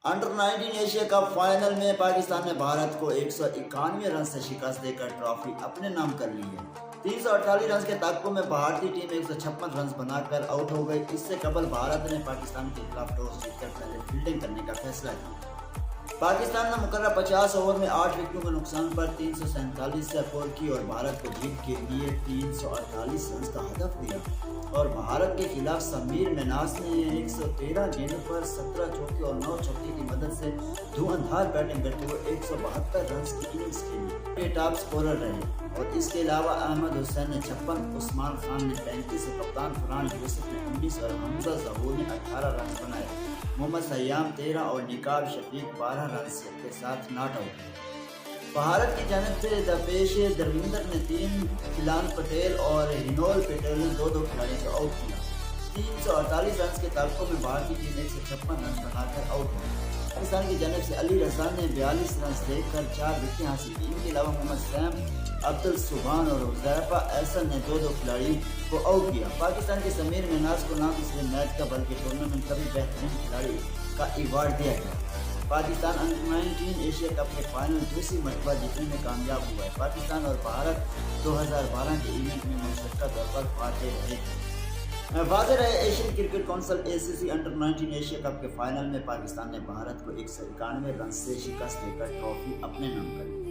Under 19 Asia cup final में पाकिस्तान ने भारत को 191 रन से शिकस्त देकर ट्रॉफी अपने नाम कर ली है। 348 रन के तकबों में भारतीय टीम 156 रन बनाकर आउट हो गई। इससे कबल भारत ने पाकिस्तान के खिलाफ टॉस जीतकर पहले फील्डिंग करने का फैसला किया। पाकिस्तान ने मुकर्रर 50 ओवर में 8 विकेटों के नुकसान पर 347 से स्कोर की और भारत को जीत के लिए 348 रन का हदफ दिया। और भारत के खिलाफ समीर मिनास ने 113 गेंदों पर 17 चौके और 9 छक्के की मदद से धुआंधार बैटिंग करते हुए 172 रन की इनिंग्स खेली। ये टॉप स्कोरर रहे और इसके अलावा अहमद हुसैन ने 56, उस्मान खान ने 35 और कप्तान फरहान यूसुफ ने 19 और हमजा ज़हूर ने 18 रन बनाए। मोहम्मद सयाम 13 और निकाब शफीक 12 रन के साथ नॉट आउट है। भारत की जानिब से दपेश दरविंदर ने 3, खिलान पटेल और हिनोल पटेल ने 2-2 खिलाड़ियों को आउट किया। 348 रन के ताल्लुक में भारतीय टीम 156 रन बनाकर आउट हुई। पाकिस्तान की जानिब से अली रजा ने 42 रन देकर 4 विकेटें हासिल की। इनके अलावा मोहम्मद सैम, अब्दुल सुभान और हुज़ैफा एहसन ने 2-2 खिलाड़ी को आउट किया। पाकिस्तान के समीर मिनास को ना सिर्फ मैच का बल्कि टूर्नामेंट का भी बेहतरीन खिलाड़ी का अवार्ड दिया गया। पाकिस्तान अंडर 19 एशिया कप के फाइनल दूसरी मरतबा जीतने में कामयाब हुआ है। पाकिस्तान और भारत 2012 के इवेंट में मुश्तरका तौर पर फातेह रहे। वाज़ेह रहे, Asian cricket council ACC under 19 Asia cup के फाइनल में पाकिस्तान ने भारत को 191 रन से शिकस्त देकर ट्रॉफी अपने नाम कर ली।